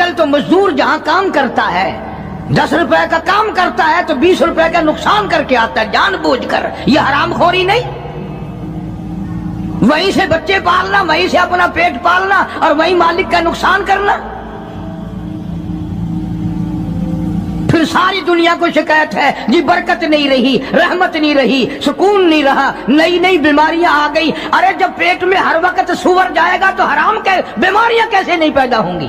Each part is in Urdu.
کل تو مزدور جہاں کام کرتا ہے 10 روپے کا کام کرتا ہے تو 20 روپے کا نقصان کر کے آتا ہے جان بوجھ کر. یہ حرام خوری نہیں؟ وہیں سے بچے پالنا، وہیں سے اپنا پیٹ پالنا اور وہیں مالک کا نقصان کرنا. پھر ساری دنیا کو شکایت ہے جی برکت نہیں رہی، رحمت نہیں رہی، سکون نہیں رہا، نئی نئی بیماریاں آ گئی. ارے جب پیٹ میں ہر وقت سور جائے گا تو حرام کے بیماریاں کیسے نہیں پیدا ہوں گی؟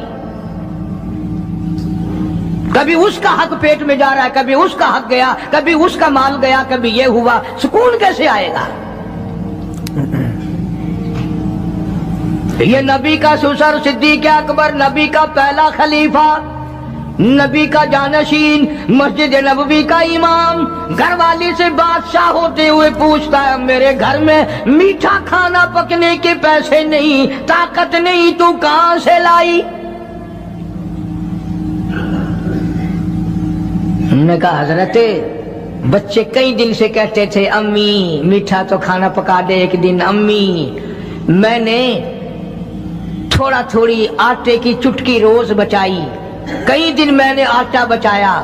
کبھی اس کا حق پیٹ میں جا رہا ہے، کبھی اس کا حق گیا، کبھی اس کا مال گیا، کبھی یہ ہوا. سکون کیسے آئے گا؟ یہ نبی کا سسر صدیق اکبر، نبی کا پہلا خلیفہ، نبی کا جانشین، مسجد نبوی کا امام، گھر والی سے بادشاہ ہوتے ہوئے پوچھتا ہے میرے گھر میں میٹھا کھانا پکنے کے پیسے نہیں، طاقت نہیں، تو کہاں سے لائی؟ ہم نے کہا حضرت بچے کئی دن سے کہتے تھے امی میٹھا تو کھانا پکا دے ایک دن. امی میں نے تھوڑا تھوڑی آٹے کی چٹکی روز بچائی، کئی دن میں نے آٹا بچایا،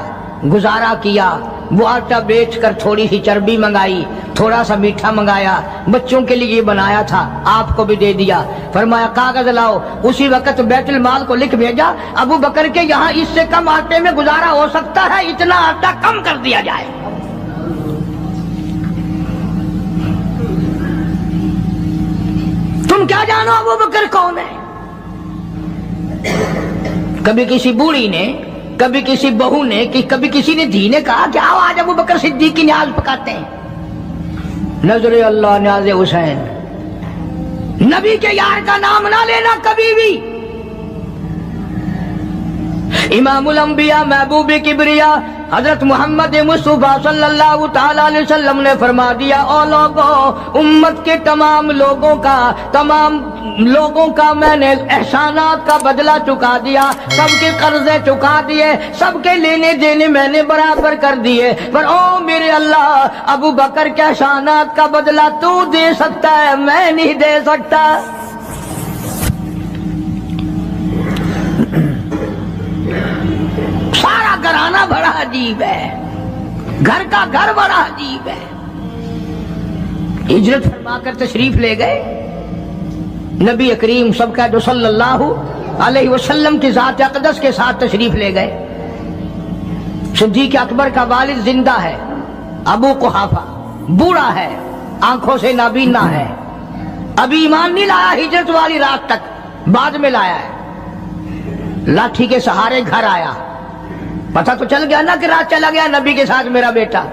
گزارا کیا. وہ آٹا بیچ کر تھوڑی سی چربی منگائی، تھوڑا سا میٹھا منگایا، بچوں کے لیے بنایا تھا، آپ کو بھی دے دیا. فرمایا کاغذ لاؤ. اسی وقت بیت المال کو لکھ بھیجا ابو بکر کے یہاں اس سے کم آٹے میں گزارا ہو سکتا ہے، اتنا آٹا کم کر دیا جائے. تم کیا جانو ابو بکر کون ہے؟ کبھی کسی بوڑھی نے، کبھی کسی بہو نے، کبھی کسی نے دھی نے کہا کہ آؤ آج ابو بکر صدیق کی نیاز پکاتے ہیں. نظر اللہ نیاز حسین. نبی کے یار کا نام نہ لینا کبھی بھی. امام الانبیاء محبوب کبریا حضرت محمد مصطفیٰ صلی اللہ تعالی علیہ وسلم نے فرما دیا او لوگوں، امت کے تمام لوگوں کا میں نے احسانات کا بدلہ چکا دیا، سب کے قرضے چکا دیے، سب کے لینے دینے میں نے برابر کر دیے. پر او میرے اللہ، ابو بکر کے احسانات کا بدلہ تو دے سکتا ہے، میں نہیں دے سکتا. سارا گھرانہ بڑا عجیب ہے، گھر کا گھر بڑا عجیب ہے. ہجرت فرما کر تشریف لے گئے نبی کریم سب کا جو صلی اللہ علیہ وسلم کی ذات اقدس کے ساتھ تشریف لے گئے. صدیق اکبر کا والد زندہ ہے، ابو قحافہ بوڑھا ہے، آنکھوں سے نابینا ہے، ابھی ایمان نہیں لایا ہجرت والی رات تک، بعد میں لایا ہے. لاٹھی کے سہارے گھر آیا، پتہ تو چل گیا نا کہ رات چلا گیا نبی کے ساتھ میرا بیٹا.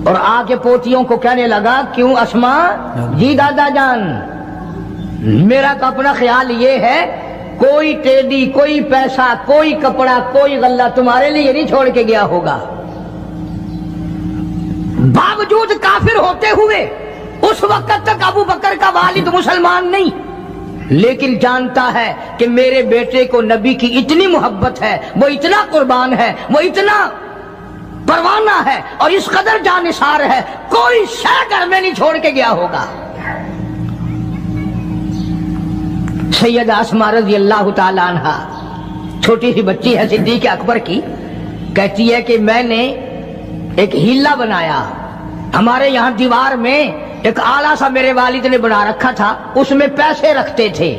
اور آ کے پوتیوں کو کہنے لگا کیوں اسما؟ جی دادا جان، میرا تو اپنا خیال یہ ہے کوئی ٹیڈی، کوئی پیسہ، کوئی کپڑا، کوئی غلہ تمہارے لیے نہیں چھوڑ کے گیا ہوگا. باوجود کافر ہوتے ہوئے اس وقت تک ابو بکر کا والد مسلمان نہیں، لیکن جانتا ہے کہ میرے بیٹے کو نبی کی اتنی محبت ہے، وہ اتنا قربان ہے، وہ اتنا پروانہ ہے اور اس قدر جانثار ہے، کوئی شے گھر میں نہیں چھوڑ کے گیا ہوگا. سیدہ اسماء رضی اللہ تعالی عنہا چھوٹی سی بچی ہے صدیق اکبر کی، کہتی ہے کہ میں نے ایک ہیلا بنایا. ہمارے یہاں دیوار میں ایک آلہ سا میرے والد نے بنا رکھا تھا، اس میں پیسے رکھتے تھے،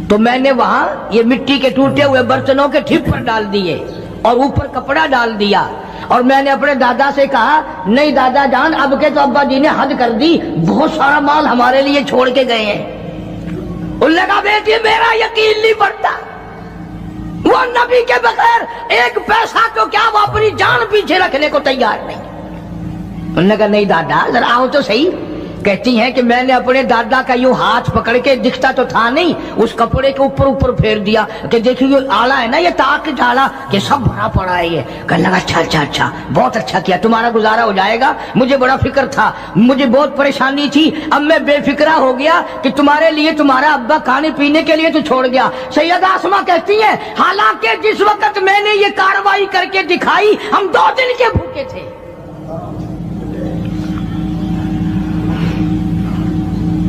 تو میں نے وہاں یہ مٹی کے ٹوٹے ہوئے برتنوں کے ٹھپ ڈال دیے اور اوپر کپڑا ڈال دیا. اور میں نے اپنے دادا سے کہا نہیں دادا جان، اب کے تو ابا جی نے حد کر دی، بہت سارا مال ہمارے لیے چھوڑ کے گئے ہیں. ان لگا بیٹی میرا یقین نہیں پڑتا، وہ نبی کے بغیر ایک پیسہ تو کیا وہ اپنی جان پیچھے رکھنے کو تیار نہیں. انہوں نے کہا نہیں دادا ذرا آؤ تو صحیح. کہتی ہیں کہ میں نے اپنے دادا کا یوں ہاتھ پکڑ کے، دکھتا تو تھا نہیں، اس کپڑے کے اوپر پھیر دیا کہ دیکھیے یہ آلہ ہے نا، یہ تاک ڈالا کہ سب بھرا پڑا ہے. یہ کہنے لگا اچھا بہت اچھا کیا، تمہارا گزارا ہو جائے گا. مجھے بڑا فکر تھا، مجھے بہت پریشانی تھی، اب میں بے فکرہ ہو گیا کہ تمہارے لیے تمہارا ابا کھانے پینے کے لیے تو چھوڑ گیا. سیدہ اسماء کہتی ہیں حالانکہ جس وقت میں نے یہ کارروائی کر کے دکھائی ہم 2 دن کے بھوکے تھے.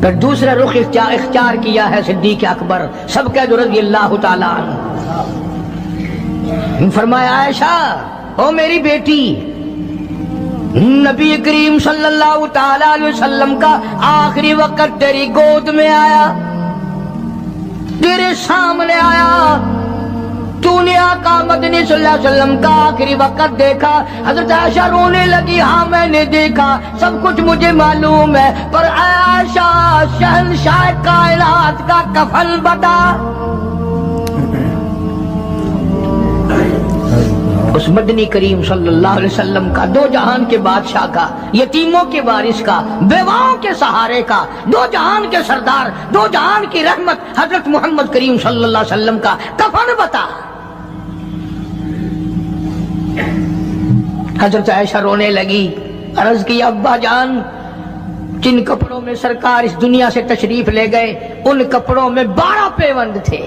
پھر دوسرا رخ اختیار کیا ہے صدیق اکبر سب قید رضی اللہ تعالیٰ عنہ. فرمایا عائشہ او میری بیٹی، نبی کریم صلی اللہ تعالی علیہ وسلم کا آخری وقت تیری گود میں آیا، تیرے سامنے آیا، تو نے آقا مدنی صلی اللہ علیہ وسلم کا آخری وقت دیکھا. حضرت عائشہ رونے لگی، ہاں میں نے دیکھا، سب کچھ مجھے معلوم ہے، پر عائشہ شہنشاہ کائنات کا کفن بتا. اس مدنی کریم صلی اللہ علیہ وسلم کا، دو جہان کے بادشاہ کا، یتیموں کے وارث کا، بیواؤں کے سہارے کا، دو جہان کے سردار، دو جہان کی رحمت حضرت محمد کریم صلی اللہ علیہ وسلم کا کفن بتا. حضرت عائشہ رونے لگی، عرض کی ابا جان، جن کپڑوں میں سرکار اس دنیا سے تشریف لے گئے ان کپڑوں میں 12 پیوند تھے،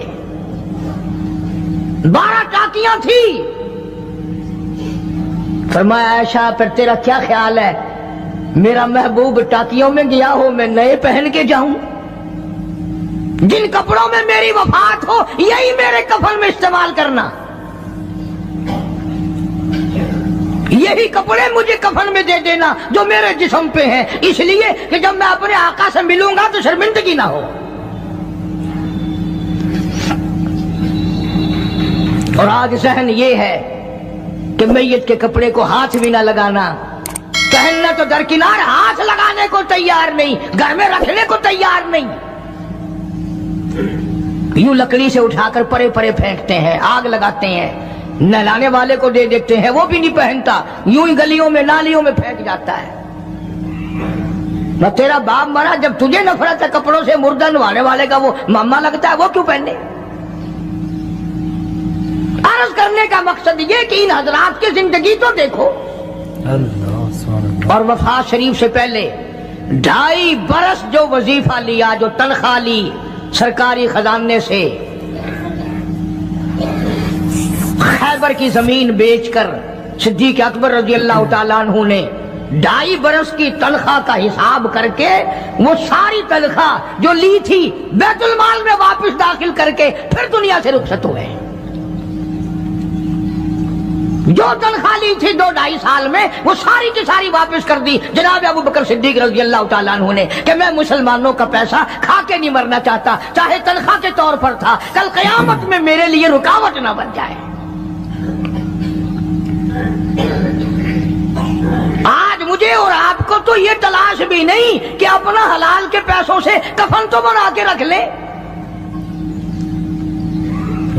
12 ٹاکیاں تھی. فرمایا عائشہ پھر تیرا کیا خیال ہے، میرا محبوب ٹاکیوں میں گیا ہو میں نئے پہن کے جاؤں؟ جن کپڑوں میں میری وفات ہو یہی میرے کفن میں استعمال کرنا، یہی کپڑے مجھے کفن میں دے دینا جو میرے جسم پہ ہیں، اس لیے کہ جب میں اپنے آقا سے ملوں گا تو شرمندگی نہ ہو. اور آج ذہن یہ ہے کہ میت کے کپڑے کو ہاتھ بھی نہ لگانا، پہننا تو درکنار، ہاتھ لگانے کو تیار نہیں، گھر میں رکھنے کو تیار نہیں، یوں لکڑی سے اٹھا کر پرے پرے پھینکتے ہیں، آگ لگاتے ہیں، نہلانے والے کو دے دیتے ہیں، وہ بھی نہیں پہنتا، یوں ہی گلیوں میں نالیوں میں پھینک جاتا ہے. نہ تیرا باپ مرا، جب تجھے نفرت ہے کپڑوں سے، مردہ نوانے والے کا وہ ماما لگتا ہے، وہ کیوں پہنے؟ عرض کرنے کا مقصد یہ کہ ان حضرات کی زندگی تو دیکھو. اور وفات شریف سے پہلے 2.5 برس جو وظیفہ لیا، جو تنخواہ لی سرکاری خزانے سے، خیبر کی زمین بیچ کر صدیق اکبر رضی اللہ تعالیٰ عنہ نے 2.5 برس کی تنخواہ کا حساب کر کے وہ ساری تنخواہ جو لی تھی بیت المال میں واپس داخل کر کے پھر دنیا سے رخصت ہوئے. جو تنخواہ لی تھی 2-2.5 سال میں وہ ساری کی ساری واپس کر دی جناب ابو بکر صدیق رضی اللہ تعالیٰ عنہ نے، کہ میں مسلمانوں کا پیسہ کھا کے نہیں مرنا چاہتا، چاہے تنخواہ کے طور پر تھا، کل قیامت میں میرے لیے رکاوٹ نہ بن جائے. آج مجھے اور آپ کو تو یہ تلاش بھی نہیں کہ اپنا حلال کے پیسوں سے کفن تو بنا کے رکھ لیں.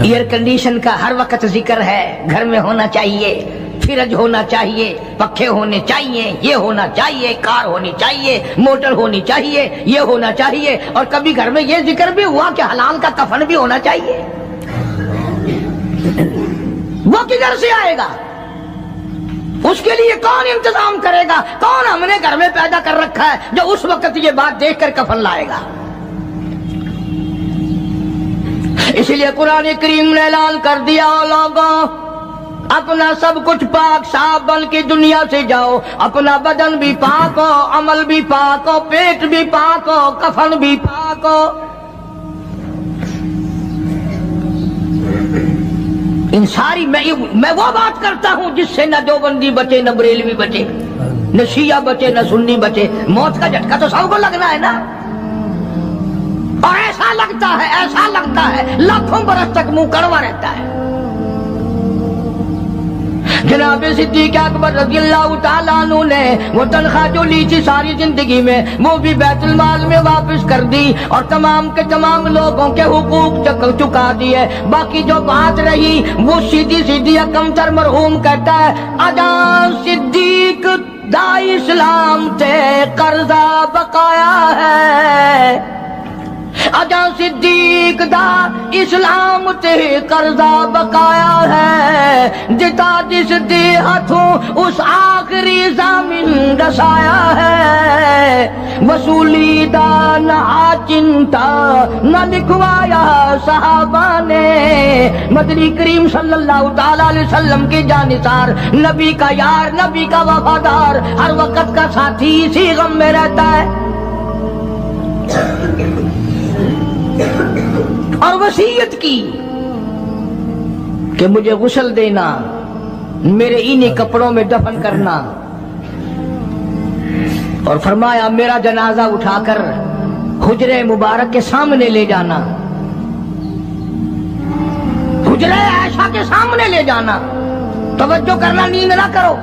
ایئر کنڈیشن کا ہر وقت ذکر ہے، گھر میں ہونا چاہیے، فریج ہونا چاہیے، پنکھے ہونے چاہیے، یہ ہونا چاہیے، کار ہونی چاہیے، موٹر ہونی چاہیے، یہ ہونا چاہیے. اور کبھی گھر میں یہ ذکر بھی ہوا کہ حلال کا کفن بھی ہونا چاہیے. وہ کدھر سے آئے گا؟ اس کے لیے کون انتظام کرے گا؟ کون ہم نے گھر میں پیدا کر رکھا ہے جو اس وقت یہ بات دیکھ کر کفن لائے گا؟ اس لیے قرآن کریم نے اعلان کر دیا، لوگوں اپنا سب کچھ پاک صاف بن کے دنیا سے جاؤ، اپنا بدن بھی پاک ہو، عمل بھی پاک ہو، پیٹ بھی پاک ہو، کفن بھی پاک ہو. ان ساری میں وہ بات کرتا ہوں جس سے نہ دیوبندی بچے، نہ بریلوی بچے، نہ شیعہ بچے، نہ سنی بچے. موت کا جھٹکا تو سب کو لگنا ہے نا، اور ایسا لگتا ہے لاکھوں برس تک منہ کڑوا رہتا ہے. جناب صدیق اکبر رضی اللہ تعالیٰ عنہ نے وہ تنخواہ جو لی تھی ساری زندگی میں وہ بھی بیت المال میں واپس کر دی اور تمام کے تمام لوگوں کے حقوق چکا دیے. باقی جو بات رہی وہ سیدھی کمتر مرحوم کہتا ہے، اجاں صدیق دا اسلام تے قرضہ بقایا ہے، اجاں صدیق دا اسلام تے قرضہ بقایا ہے، جتا جس دے ہاتھوں اس آخری زمین رسایا ہے، وصولی دا نہ چنتا نہ لکھوایا صحابہ نے. مدنی کریم صلی اللہ تعالی علیہ وسلم کی جانثار، نبی کا یار، نبی کا وفادار، ہر وقت کا ساتھی، اسی غم میں رہتا ہے. اور وصیت کی کہ مجھے غسل دینا، میرے انہی کپڑوں میں دفن کرنا، اور فرمایا میرا جنازہ اٹھا کر حجرے مبارک کے سامنے لے جانا، حجرے عائشہ کے سامنے لے جانا، توجہ کرنا، نیند نہ کرو۔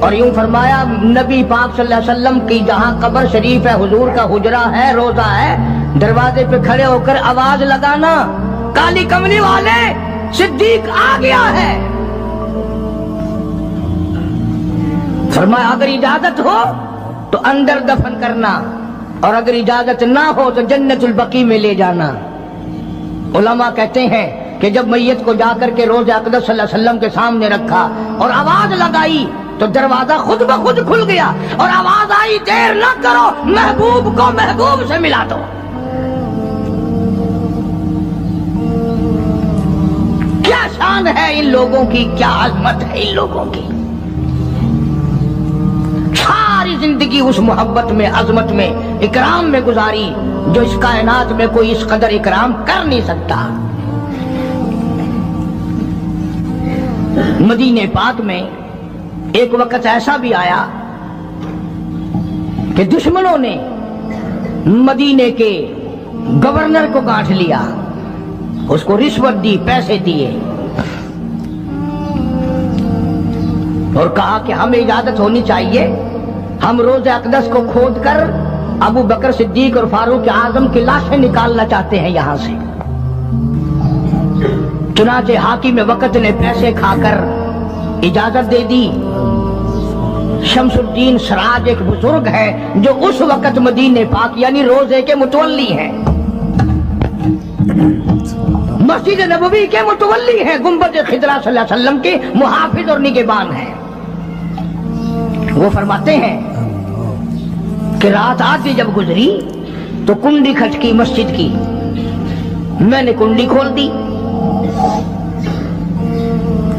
اور یوں فرمایا نبی پاک صلی اللہ علیہ وسلم کی جہاں قبر شریف ہے، حضور کا حجرہ ہے، روضہ ہے، دروازے پہ کھڑے ہو کر آواز لگانا، کالی کملی والے صدیق آ گیا ہے۔ فرمایا اگر اجازت ہو تو اندر دفن کرنا، اور اگر اجازت نہ ہو تو جنت البقیع میں لے جانا۔ علماء کہتے ہیں کہ جب میت کو جا کر کے روضہ اقدس صلی اللہ علیہ وسلم کے سامنے رکھا اور آواز لگائی تو دروازہ خود بخود کھل گیا، اور آواز آئی دیر نہ کرو، محبوب کو محبوب سے ملا دو۔ کیا شان ہے ان لوگوں کی، کیا عظمت ہے ان لوگوں کی، ساری زندگی اس محبت میں، عظمت میں، اکرام میں گزاری جو اس کائنات میں کوئی اس قدر اکرام کر نہیں سکتا۔ مدینہ پاک میں ایک وقت ایسا بھی آیا کہ دشمنوں نے مدینے کے گورنر کو گانٹھ لیا، اس کو رشوت دی، پیسے دیے، اور کہا کہ ہمیں اجازت ہونی چاہیے، ہم روضہ اقدس کو کھود کر ابو بکر صدیق اور فاروق اعظم کی لاشیں نکالنا چاہتے ہیں یہاں سے۔ چنانچہ حاکم وقت نے پیسے کھا کر اجازت دے دی۔ شمس الدین سراج ایک بزرگ ہے جو اس وقت مدینہ پاک یعنی روضے کے متولی ہیں، مسجد نبوی کے متولی ہیں، گنبد خضرا صلی اللہ علیہ وسلم کے محافظ اور نگہبان ہیں۔ وہ فرماتے ہیں کہ رات آدھی جب گزری تو کنڈی کھٹکی مسجد کی، میں نے کنڈی کھول دی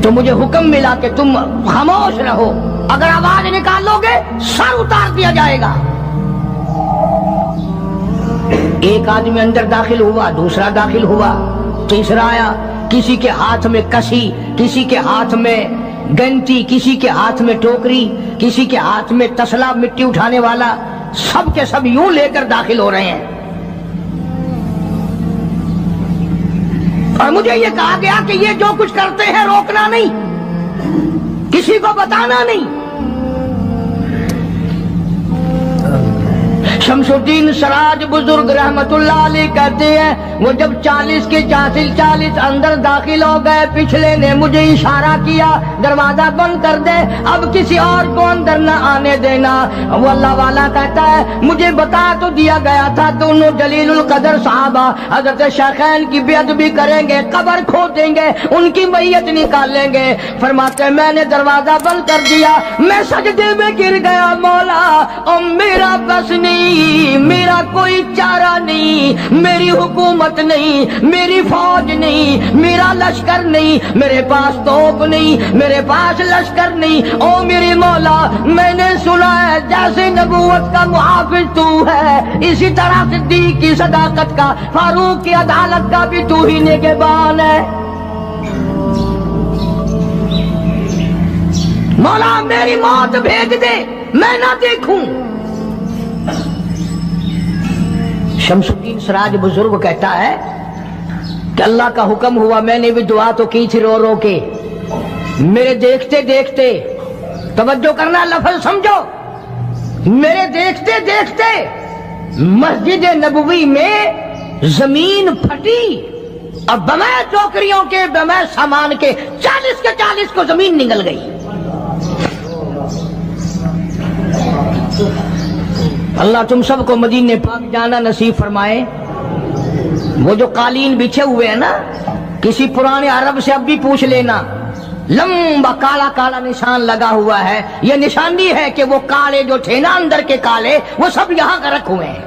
تو مجھے حکم ملا کہ تم خاموش رہو، اگر آواز نکالو گے سر اتار دیا جائے گا۔ ایک آدمی اندر داخل ہوا، دوسرا داخل ہوا، تیسرا آیا، کسی کے ہاتھ میں کسی، کسی کے ہاتھ میں گنتی، کسی کے ہاتھ میں ٹوکری، کسی کے ہاتھ میں تسلا مٹی اٹھانے والا، سب کے سب یوں لے کر داخل ہو رہے ہیں۔ اور مجھے یہ کہا گیا کہ یہ جو کچھ کرتے ہیں روکنا نہیں، کسی کو بتانا نہیں۔ شمس الدین سراج بزرگ رحمت اللہ علیہ کہتے ہیں وہ جب 40 کے 40 اندر داخل ہو گئے، پچھلے نے مجھے اشارہ کیا دروازہ بند کر دے، اب کسی اور کو اندر نہ آنے دینا۔ وہ اللہ والا کہتا ہے مجھے بتا تو دیا گیا تھا دونوں جلیل القدر صحابہ حضرت شیخین کی بے ادبی کریں گے، قبر کھودیں گے، ان کی میت نکالیں گے۔ فرماتے ہیں میں نے دروازہ بند کر دیا، میں سجدے میں گر گیا، مولا اور میرا بس نہیں، میرا کوئی چارہ نہیں، میری حکومت نہیں، میری فوج نہیں، میرا لشکر نہیں، میرے پاس توپ نہیں، میرے پاس لشکر نہیں، او میری مولا میں نے سنا ہے جیسے نبوت کا محافظ تو ہے، اسی طرح صدیق کی صداقت کا، فاروق کی عدالت کا بھی تو ہی نگہبان ہے۔ مولا میری موت بھیج دے، میں نہ دیکھوں۔ شمس الدین سراج بزرگ کہتا ہے کہ اللہ کا حکم ہوا، میں نے بھی دعا تو کی تھی رو رو کے، میرے دیکھتے دیکھتے، توجہ کرنا لفظ سمجھو، میرے دیکھتے دیکھتے مسجد نبوی میں زمین پھٹی اور بمے ٹوکریوں کے، بمے سامان کے 40 کے 40 کو زمین نگل گئی۔ اللہ تم سب کو مدینہ پاک جانا نصیب فرمائے۔ وہ جو قالین بچھے ہوئے ہیں نا، کسی پرانے عرب سے اب بھی پوچھ لینا، لمبا کالا کالا نشان لگا ہوا ہے، یہ نشانی ہے کہ وہ کالے جو تھے نا اندر کے کالے، وہ سب یہاں کا رکھ ہوئے ہیں،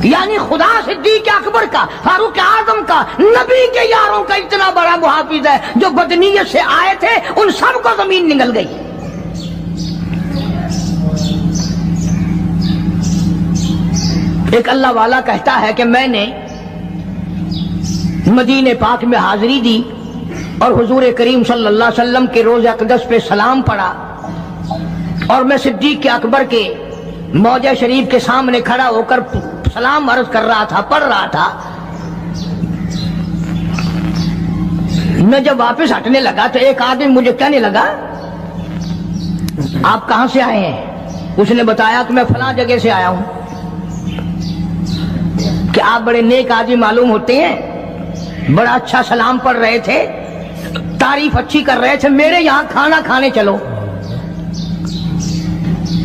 یعنی خدا صدیق اکبر کا، فاروق اعظم کا، نبی کے یاروں کا اتنا بڑا محافظ ہے، جو بدنیت سے آئے تھے ان سب کو زمین نگل گئی۔ ایک اللہ والا کہتا ہے کہ میں نے مدینے پاک میں حاضری دی اور حضور کریم صلی اللہ علیہ وسلم کے روضہ اقدس پہ سلام پڑھا، اور میں صدیق اکبر کے موضع شریف کے سامنے کھڑا ہو کر سلام عرض کر رہا تھا، پڑھ رہا تھا۔ میں جب واپس ہٹنے لگا تو ایک آدمی مجھے کہنے لگا آپ کہاں سے آئے ہیں؟ اس نے بتایا کہ میں فلاں جگہ سے آیا ہوں۔ کہ آپ بڑے نیک آدمی معلوم ہوتے ہیں، بڑا اچھا سلام پڑھ رہے تھے، تعریف اچھی کر رہے تھے، میرے یہاں کھانا کھانے چلو۔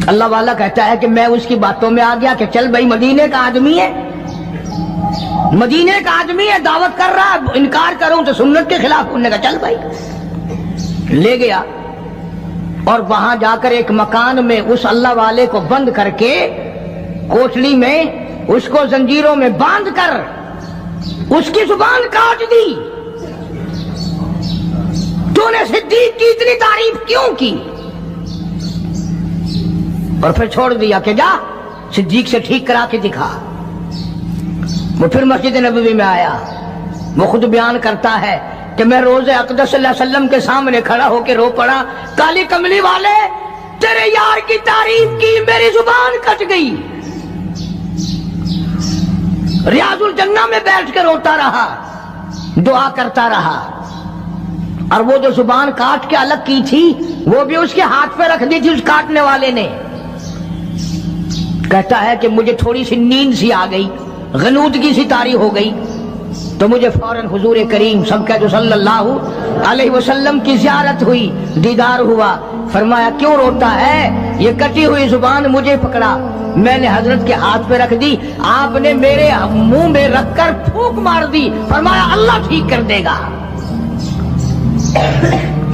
اللہ والا کہتا ہے کہ میں اس کی باتوں میں آ گیا کہ چل بھائی، مدینے کا آدمی ہے، مدینے کا آدمی ہے، دعوت کر رہا ہے، انکار کروں تو سنت کے خلاف۔ انہوں نے کہا چل بھائی، لے گیا اور وہاں جا کر ایک مکان میں اس اللہ والے کو بند کر کے، کوٹلی میں اس کو زنجیروں میں باندھ کر اس کی زبان کاٹ دی۔ تو نے صدیق کی اتنی تعریف کیوں کی؟ اور پھر چھوڑ دیا کہ جا صدیق سے ٹھیک کرا کے دکھا۔ وہ پھر مسجد نبوی میں آیا، وہ خود بیان کرتا ہے کہ میں روضہ اقدس صلی اللہ علیہ وسلم کے سامنے کھڑا ہو کے رو پڑا، کالی کملی والے تیرے یار کی تعریف کی، میری زبان کٹ گئی۔ ریاض الجنہ میں بیٹھ کے روتا رہا، دعا کرتا رہا، اور وہ جو زبان کاٹ کے الگ کی تھی وہ بھی اس کے ہاتھ پہ رکھ دی تھی اس کاٹنے والے نے۔ کہتا ہے کہ مجھے تھوڑی سی نیند سی آ گئی، غنودگی سی طاری ہو گئی، تو مجھے فوراً حضور کریم صلی اللہ علیہ وسلم کی زیارت ہوئی، دیدار ہوا۔ فرمایا کیوں روتا ہے؟ یہ کٹی ہوئی زبان مجھے پکڑا، میں نے حضرت کے ہاتھ پہ رکھ دی، آپ نے میرے منہ میں رکھ کر پھونک مار دی، فرمایا اللہ ٹھیک کر دے گا۔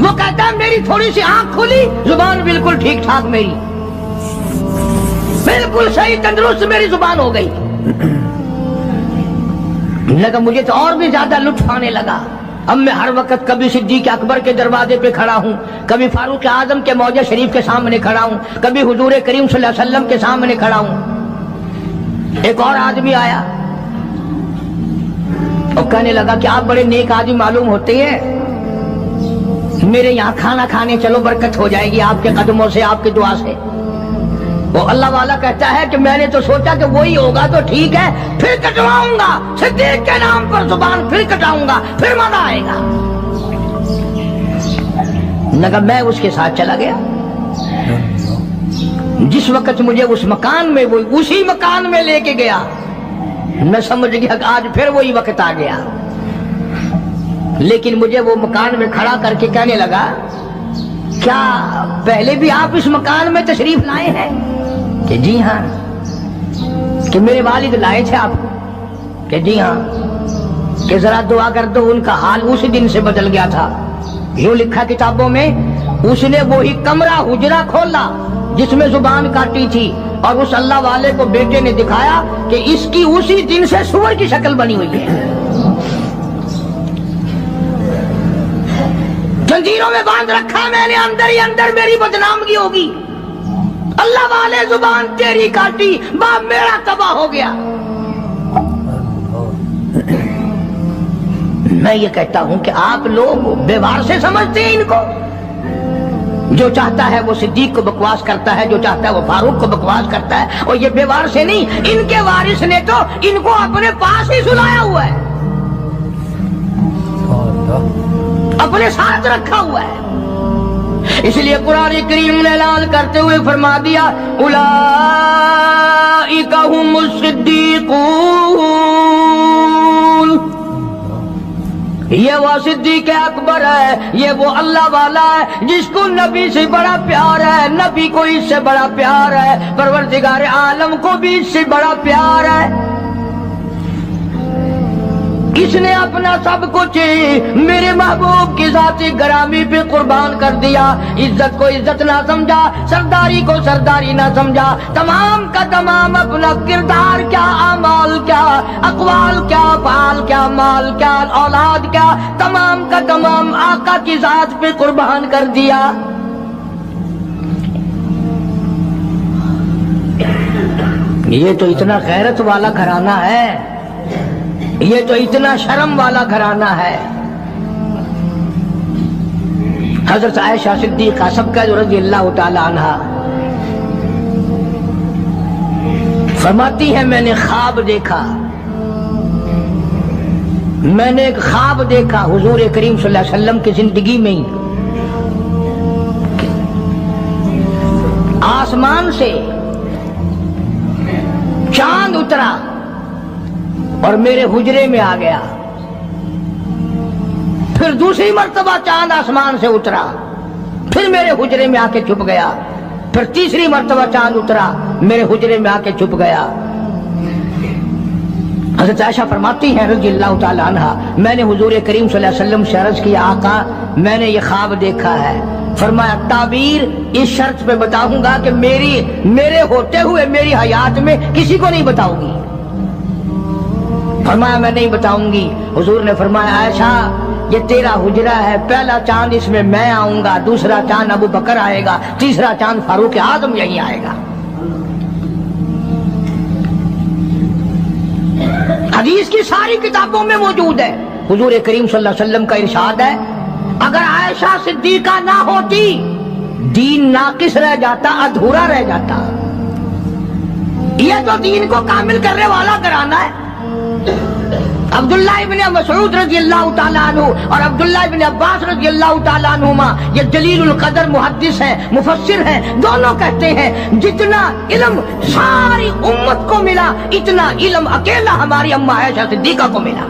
وہ کہتا ہے میری تھوڑی سی آنکھ کھلی، زبان بالکل ٹھیک ٹھاک، میری بالکل صحیح تندرست میری زبان ہو گئی۔ لگا مجھے تو اور بھی زیادہ لطف آنے لگا۔ اب میں ہر وقت کبھی صدیق اکبر کے دروازے پہ کھڑا ہوں، کبھی فاروق اعظم کے موضع شریف کے سامنے کھڑا ہوں، کبھی حضور کریم صلی اللہ علیہ وسلم کے سامنے کھڑا ہوں۔ ایک اور آدمی آیا اور کہنے لگا کہ آپ بڑے نیک آدمی معلوم ہوتے ہیں، میرے یہاں کھانا کھانے چلو، برکت ہو جائے گی آپ کے قدموں سے، آپ کی دعا سے۔ وہ اللہ والا کہتا ہے کہ میں نے تو سوچا کہ وہی ہوگا تو ٹھیک ہے، پھر کٹواؤں گا صدیق کے نام پر زبان، پھر کٹاؤں گا، پھر مزہ آئے گا۔ لگا میں اس کے ساتھ چلا گیا۔ جس وقت مجھے اس مکان میں، وہ اسی مکان میں لے کے گیا، میں سمجھ گیا کہ آج پھر وہی وقت آ گیا۔ لیکن مجھے وہ مکان میں کھڑا کر کے کہنے لگا کیا پہلے بھی آپ اس مکان میں تشریف لائے ہیں؟ کہ جی ہاں۔ کہ میرے والد لائے تھے آپ کو؟ کہ جی ہاں۔ کہ ذرا دعا کر دو، ان کا حال اسی دن سے بدل گیا تھا۔ یوں لکھا کتابوں میں، اس نے وہی کمرہ حجرہ کھولا جس میں زبان کاٹی تھی، اور اس اللہ والے کو بیٹے نے دکھایا کہ اس کی اسی دن سے سور کی شکل بنی ہوئی ہے، زنجیروں میں باندھ رکھا میں نے، اندر ہی اندر میری بدنامگی ہوگی۔ اللہ والے زبان تیری کاٹی، باپ میرا تباہ ہو گیا۔ میں یہ کہتا ہوں کہ آپ لوگ بیوار سے سمجھتے ہیں ان کو، جو چاہتا ہے وہ صدیق کو بکواس کرتا ہے، جو چاہتا ہے وہ فاروق کو بکواس کرتا ہے، اور یہ بیوار سے نہیں، ان کے وارث نے تو ان کو اپنے پاس ہی سلایا ہوا ہے، اپنے ساتھ رکھا ہوا ہے۔ اس لیے قرآن کریم نے اعلان کرتے ہوئے فرما دیا اولئک ھم الصدیقون، یہ وہ صدیق اکبر ہے، یہ وہ اللہ والا ہے جس کو نبی سے بڑا پیار ہے، نبی کو اس سے بڑا پیار ہے، پروردگار عالم کو بھی اس سے بڑا پیار ہے۔ اس نے اپنا سب کچھ میرے محبوب کی ذات گرامی پہ قربان کر دیا، عزت کو عزت نہ سمجھا، سرداری کو سرداری نہ سمجھا، تمام کا تمام اپنا کردار کیا، اعمال کیا، اقوال کیا، افعال کیا، مال کیا، اولاد کیا، تمام کا تمام آقا کی ذات پہ قربان کر دیا۔ یہ تو اتنا غیرت والا گھرانہ ہے، یہ تو اتنا شرم والا گھرانہ ہے۔ حضرت عائشہ صدیقہ سب رضی اللہ تعالی عنہا فرماتی ہے میں نے خواب دیکھا، میں نے ایک خواب دیکھا حضور کریم صلی اللہ علیہ وسلم کی زندگی میں ہی، آسمان سے چاند اترا اور میرے حجرے میں آ گیا، پھر دوسری مرتبہ چاند آسمان سے اترا پھر میرے حجرے میں آ کے چھپ گیا، پھر تیسری مرتبہ چاند اترا میرے حجرے میں آ کے چھپ گیا۔ حضرت عائشہ فرماتی ہیں رضی اللہ تعالی عنہا میں نے حضور کریم صلی اللہ علیہ وسلم سے عرض کیا آقا میں نے یہ خواب دیکھا ہے، فرمایا تعبیر اس شرط پہ بتاؤں گا کہ میرے ہوتے ہوئے میری حیات میں کسی کو نہیں بتاؤں گی۔ فرمایا میں نہیں بتاؤں گی۔ حضور نے فرمایا عائشہ یہ تیرا حجرہ ہے، پہلا چاند اس میں میں آؤں گا، دوسرا چاند ابو بکر آئے گا، تیسرا چاند فاروق اعظم یہی آئے گا۔ حدیث کی ساری کتابوں میں موجود ہے، حضور کریم صلی اللہ علیہ وسلم کا ارشاد ہے اگر عائشہ صدیقہ نہ ہوتی دین ناقص رہ جاتا، ادھورا رہ جاتا۔ یہ تو دین کو کامل کرنے والا گھرانہ ہے۔ عبداللہ ابن مسعود رضی اللہ تعالیٰ عنہ اور عبداللہ ابن عباس رضی اللہ تعالیٰ عنہما یہ جلیل القدر محدث ہیں، مفسر ہیں، دونوں کہتے ہیں جتنا علم ساری امت کو ملا اتنا علم اکیلا ہماری اماں عائشہ صدیقہ کو ملا۔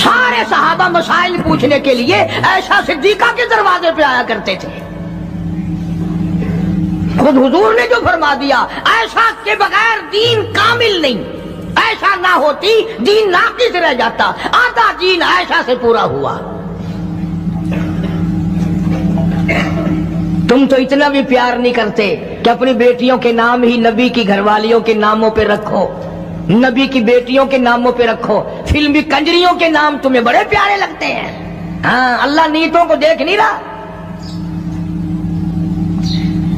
سارے صحابہ مسائل پوچھنے کے لیے عائشہ صدیقہ کے دروازے پہ آیا کرتے تھے۔ خود حضور نے جو فرما دیا عائشہ کے بغیر دین کامل نہیں، عائشہ نہ ہوتی دین ناقص رہ جاتا، آدھا دین عائشہ سے پورا ہوا۔ تم تو اتنا بھی پیار نہیں کرتے کہ اپنی بیٹیوں کے نام ہی نبی کی گھر والیوں کے ناموں پہ رکھو، نبی کی بیٹیوں کے ناموں پہ رکھو، فلمی کنجریوں کے نام تمہیں بڑے پیارے لگتے ہیں۔ ہاں اللہ نیتوں کو دیکھ نہیں رہا؟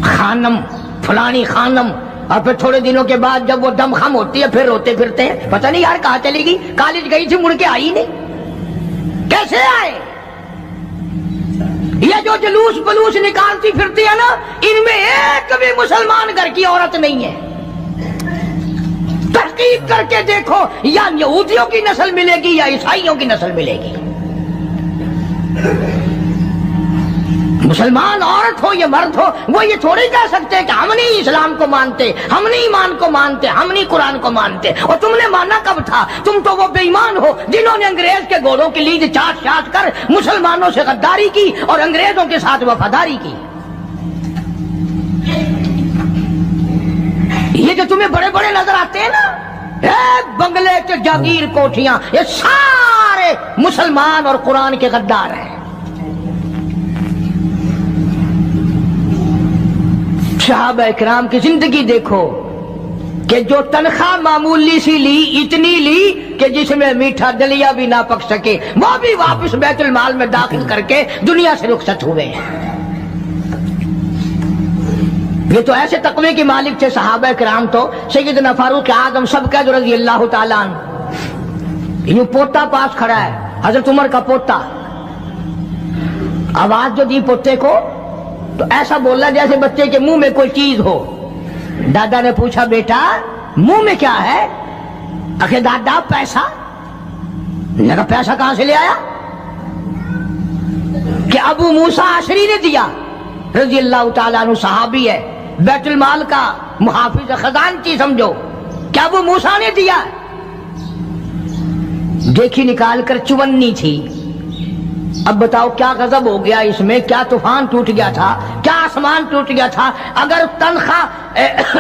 خانم فلانی خانم، اور پھر تھوڑے دنوں کے بعد جب وہ دم خم ہوتی ہے پھر روتے پھرتے ہیں، پتہ نہیں یار کہاں چلی گئی، کالج گئی تھی مڑ کے آئی نہیں، کیسے آئے؟ یہ جو جلوس بلوس نکالتی پھرتی ہے نا ان میں ایک بھی مسلمان گھر کی عورت نہیں ہے۔ تحقیق کر کے دیکھو یا یہودیوں کی نسل ملے گی یا عیسائیوں کی نسل ملے گی۔ مسلمان عورت ہو یا مرد ہو وہ یہ تھوڑی کہہ سکتے کہ ہم نہیں اسلام کو مانتے، ہم نہیں ایمان کو مانتے، ہم نہیں قرآن کو مانتے۔ اور تم نے مانا کب تھا؟ تم تو وہ بے ایمان ہو جنہوں نے انگریز کے گھوڑوں کی لیج چاٹ چاٹ کر مسلمانوں سے غداری کی اور انگریزوں کے ساتھ وفاداری کی۔ یہ جو تمہیں بڑے بڑے نظر آتے ہیں نا بنگلے کے جاگیر کوٹھیاں، یہ سارے مسلمان اور قرآن کے غدار ہیں۔ صحابہ اکرام کی زندگی دیکھو کہ جو تنخواہ معمولی سی لی، اتنی لی کہ جس میں میٹھا دلیا بھی نہ پک سکے، وہ بھی واپس بیت المال میں داخل کر کے دنیا سے رخصت ہوئے۔ یہ تو ایسے تقوی کے مالک تھے صحابہ اکرام، تو سیدنا فاروق اعظم سب کا رضی اللہ تعالیٰ عنہ۔ یوں پوتا پاس کھڑا ہے، حضرت عمر کا پوتا، آواز جو دی پوتے کو تو ایسا بولا جیسے بچے کے منہ میں کوئی چیز ہو۔ دادا نے پوچھا بیٹا منہ میں کیا ہے؟ اکھے دادا پیسہ۔ نے کہا پیسہ کہاں سے لے آیا؟ کہ ابو موسیٰ عشری نے دیا، رضی اللہ تعالیٰ عنہ صحابی ہے، بیت المال کا محافظ خزانچی سمجھو، کیا ابو موسیٰ نے دیا؟ دیکھی نکال کر 54 تھی۔ اب بتاؤ کیا غضب ہو گیا اس میں، کیا طوفان ٹوٹ گیا تھا، کیا آسمان ٹوٹ گیا تھا اگر تنخواہ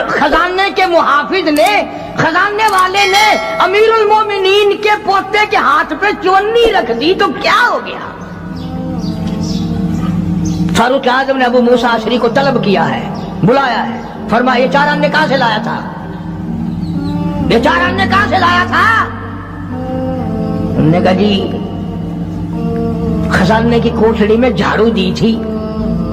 خزانے کے محافظ نے، خزانے والے نے امیر المومنین کے پوتے کے ہاتھ پہ 54 رکھ دی تو کیا ہو گیا؟ فاروق اعظم نے ابو موسیٰ عشری کو طلب کیا ہے، بلایا ہے، فرمایا یہ 4 آنے کہاں سے لایا تھا؟ یہ 4 آنے کہاں سے لایا تھا؟ انہوں نے کہا جی خزانے کی کوٹھڑی میں جھاڑو دی تھی،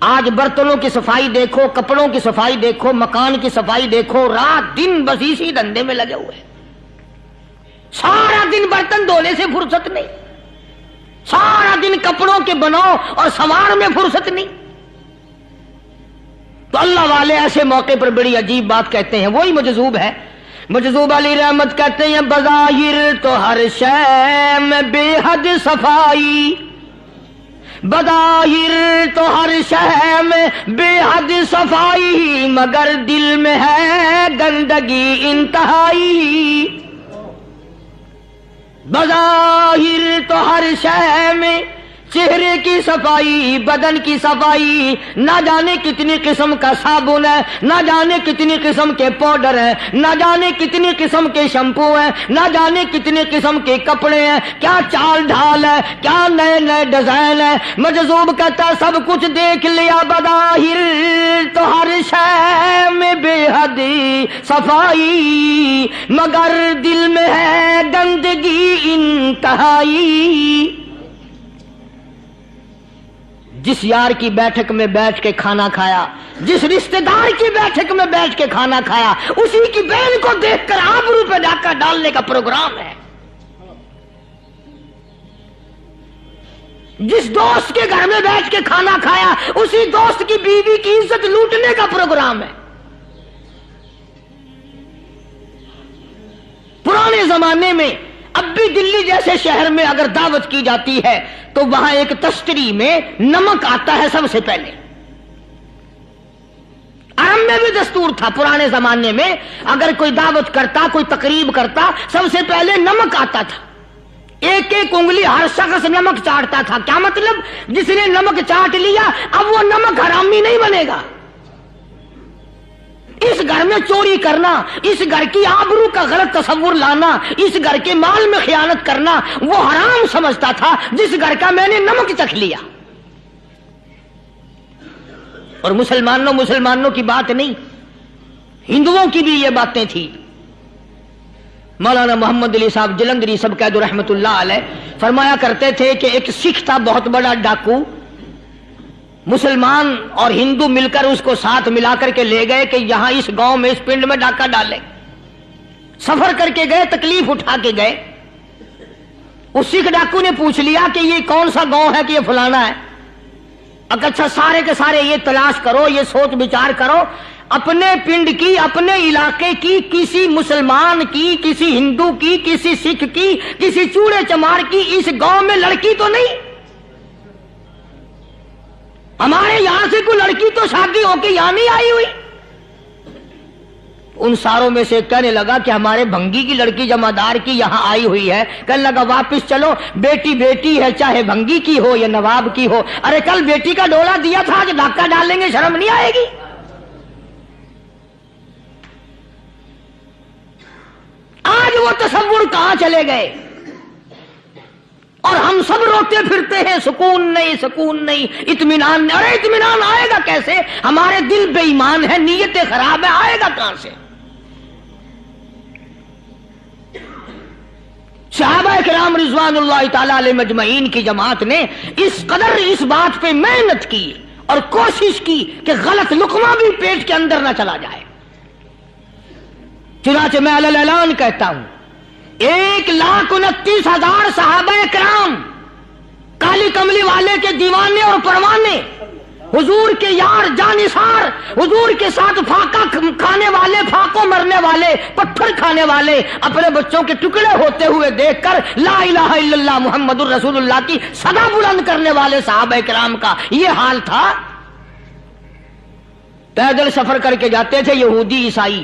آج برتنوں کی صفائی دیکھو، کپڑوں کی صفائی دیکھو، مکان کی صفائی دیکھو، رات دن بس اسی دھندے میں لگے ہوئے، سارا دن برتن دھونے سے فرصت نہیں، سارا دن کپڑوں کے بناؤ اور سنوار میں فرصت نہیں۔ تو اللہ والے ایسے موقع پر بڑی عجیب بات کہتے ہیں، وہی مجذوب ہے، مجذوب علی رحمت کہتے ہیں بظاہر تو ہر شے میں بے حد صفائی، بظاہر تو ہر شے میں بے حد صفائی، مگر دل میں ہے گندگی انتہائی۔ بظاہر تو ہر شے میں چہرے کی صفائی، بدن کی صفائی، نہ جانے کتنی قسم کا صابن ہے، نہ جانے کتنی قسم کے پاؤڈر ہیں، نہ جانے کتنی قسم کے شیمپو ہیں، نہ جانے کتنی قسم کے کپڑے ہیں، کیا چال ڈھال ہے، کیا نئے نئے ڈیزائن ہے۔ مجذوب کہتا سب کچھ دیکھ لیا، بظاہر تو ہر شے میں بے حد صفائی، مگر دل میں ہے گندگی انتہائی۔ جس یار کی بیٹھک میں بیٹھ کے کھانا کھایا، جس رشتہ دار کی بیٹھک میں بیٹھ کے کھانا کھایا، اسی کی بہن کو دیکھ کر آبرو پہ ڈاکہ ڈالنے کا پروگرام ہے۔ جس دوست کے گھر میں بیٹھ کے کھانا کھایا، اسی دوست کی بیوی کی عزت لوٹنے کا پروگرام ہے۔ پرانے زمانے میں اب بھی دلی جیسے شہر میں اگر دعوت کی جاتی ہے تو وہاں ایک تشتری میں نمک آتا ہے سب سے پہلے۔ عرب میں بھی دستور تھا پرانے زمانے میں، اگر کوئی دعوت کرتا، کوئی تقریب کرتا، سب سے پہلے نمک آتا تھا۔ ایک ایک انگلی ہر شخص نمک چاٹتا تھا۔ کیا مطلب؟ جس نے نمک چاٹ لیا اب وہ نمک حرامی نہیں بنے گا۔ اس گھر میں چوری کرنا، اس گھر کی آبرو کا غلط تصور لانا، اس گھر کے مال میں خیانت کرنا وہ حرام سمجھتا تھا جس گھر کا میں نے نمک چکھ لیا۔ اور مسلمانوں کی بات نہیں، ہندوؤں کی بھی یہ باتیں تھی۔ مولانا محمد علی صاحب جلندری سب قید رحمت اللہ علیہ فرمایا کرتے تھے کہ ایک سکھ تھا بہت بڑا ڈاکو، مسلمان اور ہندو مل کر اس کو ساتھ ملا کر کے لے گئے کہ یہاں اس گاؤں میں اس پنڈ میں ڈاکہ ڈالے۔ سفر کر کے گئے، تکلیف اٹھا کے گئے۔ اس سکھ ڈاکو نے پوچھ لیا کہ یہ کون سا گاؤں ہے کہ یہ فلانا ہے۔ اچھا سارے کے سارے یہ تلاش کرو، یہ سوچ بچار کرو، اپنے پنڈ کی، اپنے علاقے کی، کسی مسلمان کی، کسی ہندو کی، کسی سکھ کی، کسی چوڑے چمار کی اس گاؤں میں لڑکی تو نہیں؟ ہمارے یہاں سے کوئی لڑکی تو شادی ہو کے یہاں نہیں آئی ہوئی۔ ان ساروں میں سے کہنے لگا کہ ہمارے بھنگی کی لڑکی جمعدار کی یہاں آئی ہوئی ہے۔ کہنے لگا واپس چلو، بیٹی بیٹی ہے، چاہے بھنگی کی ہو یا نواب کی ہو۔ ارے کل بیٹی کا ڈولا دیا تھا، آج ڈاکہ ڈالیں گے، شرم نہیں آئے گی؟ آج وہ تصور کہاں چلے گئے؟ اور ہم سب روتے پھرتے ہیں، سکون نہیں، سکون نہیں، اطمینان نہیں۔ ارے اطمینان آئے گا کیسے؟ ہمارے دل بے ایمان ہے، نیتیں خراب ہے، آئے گا کہاں سے؟ صحابہ کرام رضوان اللہ تعالی علیہ مجمعین کی جماعت نے اس قدر اس بات پہ محنت کی اور کوشش کی کہ غلط لقمہ بھی پیٹ کے اندر نہ چلا جائے۔ چنانچہ میں علی الاعلان کہتا ہوں، 1,29,000 صحابہ کرام، کالی کملی والے کے دیوانے اور پروانے، حضور کے یار جانثار، حضور کے ساتھ فاقہ کھانے والے، فاقوں مرنے والے، پتھر کھانے والے، اپنے بچوں کے ٹکڑے ہوتے ہوئے دیکھ کر لا الہ الا اللہ محمد الرسول اللہ کی صدا بلند کرنے والے صحابہ کرام کا یہ حال تھا۔ پیدل سفر کر کے جاتے تھے یہودی عیسائی،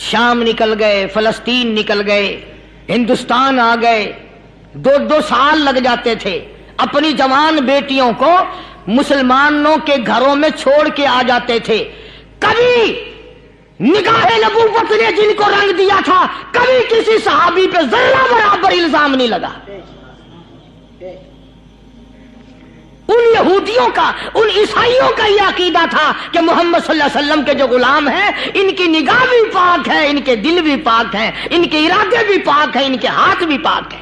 شام نکل گئے، فلسطین نکل گئے، ہندوستان آ گئے، 2 سال لگ جاتے تھے، اپنی جوان بیٹیوں کو مسلمانوں کے گھروں میں چھوڑ کے آ جاتے تھے۔ کبھی نگاہ نبوت نے جن کو رنگ دیا تھا، کبھی کسی صحابی پہ ذرہ برابر الزام نہیں لگا۔ ان یہودیوں کا، ان عیسائیوں کا یہ عقیدہ تھا کہ محمد صلی اللہ علیہ وسلم کے جو غلام ہیں، ان کی نگاہ بھی پاک ہے، ان کے دل بھی پاک ہیں، ان کے ارادے بھی پاک ہیں، ان کے ہاتھ بھی پاک ہیں۔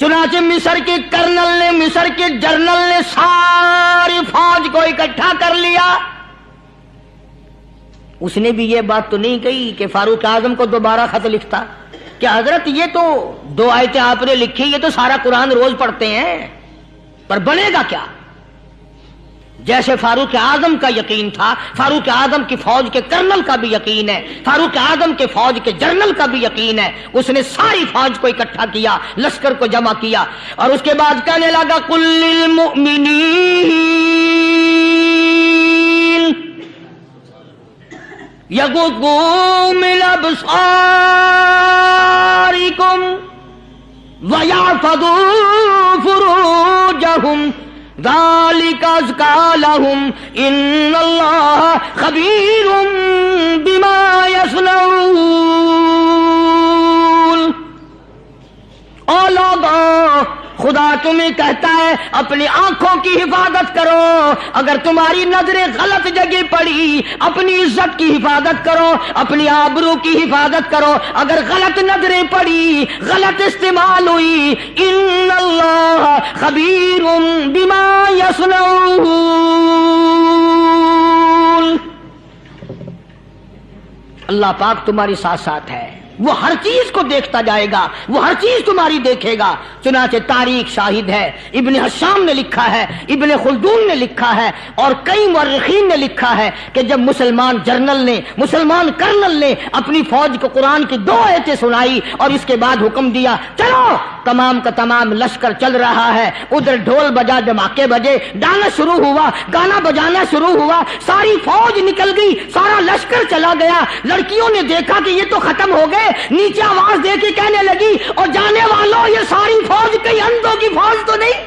چنانچہ مصر کے کرنل نے، مصر کے جنرل نے ساری فوج کو اکٹھا کر لیا۔ اس نے بھی یہ بات تو نہیں کہی کہ فاروق اعظم کو دوبارہ خط لکھتا کہ حضرت یہ تو 2 آیتیں آپ نے لکھی، یہ تو سارا قرآن روز پڑھتے ہیں، پر بنے گا کیا؟ جیسے فاروق اعظم کا یقین تھا، فاروق اعظم کی فوج کے کرنل کا بھی یقین ہے، فاروق اعظم کے فوج کے جنرل کا بھی یقین ہے، اس نے ساری فوج کو اکٹھا کیا، لشکر کو جمع کیا، اور اس کے بعد کہنے لگا قل للمؤمنین یغضوا من ابصارکم ویحفظوا فروجہم ذالک ازکی لہم ان اللہ خبیر بما یصنعون۔ او لوگو، خدا تمہیں کہتا ہے اپنی آنکھوں کی حفاظت کرو، اگر تمہاری نظریں غلط جگہ پڑی اپنی عزت کی حفاظت کرو، اپنی آبرو کی حفاظت کرو، اگر غلط نظریں پڑی، غلط استعمال ہوئی، ان اللہ خبیر بما یصنعون، اللہ پاک تمہاری ساتھ ساتھ ہے، وہ ہر چیز کو دیکھتا جائے گا، وہ ہر چیز تمہاری دیکھے گا۔ چنانچہ تاریخ شاہد ہے، ابن حشام نے لکھا ہے، ابن خلدون نے لکھا ہے، اور کئی مورخین نے لکھا ہے کہ جب مسلمان جنرل نے، مسلمان کرنل نے اپنی فوج کو قرآن کی 2 آیتیں سنائی اور اس کے بعد حکم دیا چلو، تمام کا تمام لشکر چل رہا ہے، ادھر ڈھول بجا، دھماکے بجے، گانا شروع ہوا، گانا بجانا شروع ہوا، ساری فوج نکل گئی، سارا لشکر چلا گیا۔ لڑکیوں نے دیکھا کہ یہ تو ختم ہو گئے، نیچے آواز دے کے کہنے لگی اور جانے والوں یہ ساری فوج کئی اندھوں کی فوج تو نہیں؟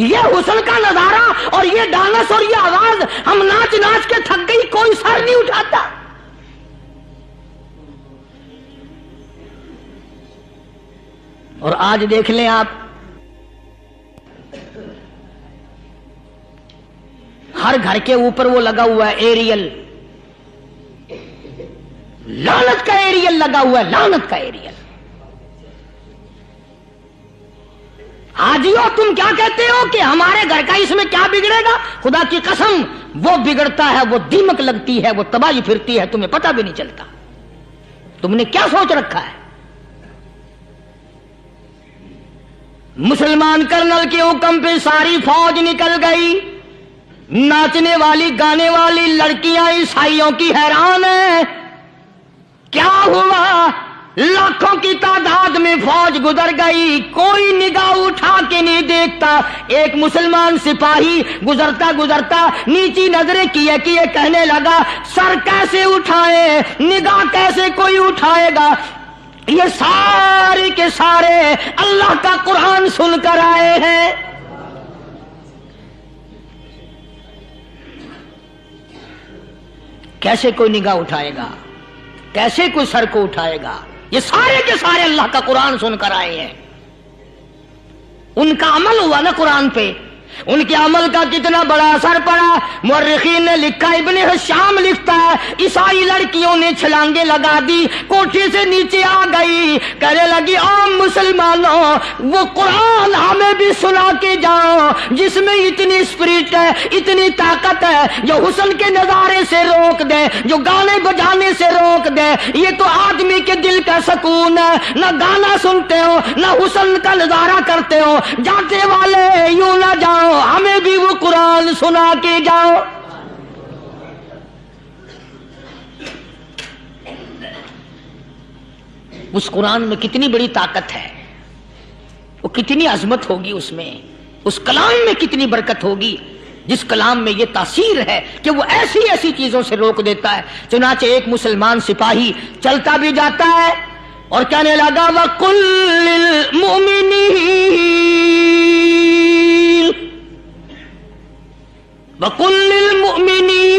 یہ حسن کا نظارہ اور یہ ڈانس اور یہ آواز، ہم ناچ ناچ کے تھک گئی، کوئی سر نہیں اٹھاتا۔ اور آج دیکھ لیں آپ، ہر گھر کے اوپر وہ لگا ہوا ہے ایریل، لعنت کا ایریل لگا ہوا ہے، لعنت کا ایریل۔ حاجیو تم کیا کہتے ہو کہ ہمارے گھر کا اس میں کیا بگڑے گا؟ خدا کی قسم وہ بگڑتا ہے، وہ دیمک لگتی ہے، وہ تباہی پھرتی ہے، تمہیں پتہ بھی نہیں چلتا۔ تم نے کیا سوچ رکھا ہے؟ مسلمان کرنل کے حکم پہ ساری فوج نکل گئی، ناچنے والی گانے والی لڑکیاں عیسائیوں کی حیران ہیں، کیا ہوا؟ لاکھوں کی تعداد میں فوج گزر گئی، کوئی نگاہ اٹھا کے نہیں دیکھتا۔ ایک مسلمان سپاہی گزرتا گزرتا نیچی نظریں کیے کیے کہنے لگا سر کیسے اٹھائے، نگاہ کیسے کوئی اٹھائے گا؟ یہ سارے کے سارے اللہ کا قرآن سن کر آئے ہیں۔ کیسے کوئی نگاہ اٹھائے گا؟ کیسے کوئی سر کو اٹھائے گا؟ یہ سارے کے سارے اللہ کا قرآن سن کر آئے ہیں۔ ان کا عمل ہوا نا قرآن پہ، ان کے عمل کا کتنا بڑا اثر پڑا۔ مورخین نے لکھا، ابن حشام لکھتا ہے عیسائی لڑکیوں نے چھلانگیں لگا دی، کوٹھی سے نیچے آ گئی، کہنے لگی عام مسلمانوں وہ قرآن ہمیں بھی سنا کے جاؤ جس میں اتنی اسپرٹ ہے، اتنی طاقت ہے، جو حسن کے نظارے سے روک دے، جو گانے بجانے سے روک دے۔ یہ تو آدمی کے دل کا سکون ہے، نہ گانا سنتے ہو نہ حسن کا نظارہ کرتے ہو، جاتے والے یوں نہ جاؤ، ہمیں بھی وہ قرآن سنا کے جاؤ۔ اس قرآن میں کتنی بڑی طاقت ہے، وہ کتنی عظمت ہوگی، اس میں اس کلام میں کتنی برکت ہوگی، جس کلام میں یہ تاثیر ہے کہ وہ ایسی ایسی چیزوں سے روک دیتا ہے۔ چنانچہ ایک مسلمان سپاہی چلتا بھی جاتا ہے اور کہنے لگا وَقُلْ لِلْمُؤْمِنِينَ وَقُلْ لِلْمُؤْمِنِينَ،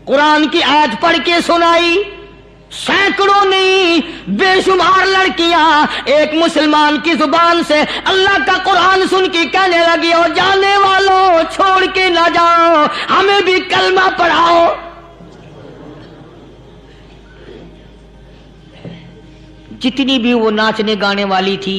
قرآن کی آیت پڑھ کے سنائی۔ سینکڑوں نہیں بے شمار لڑکیاں ایک مسلمان کی زبان سے اللہ کا قرآن سن کے کہنے لگی اور جانے والوں چھوڑ کے نہ جاؤ، ہمیں بھی کلمہ پڑھاؤ۔ جتنی بھی وہ ناچنے گانے والی تھی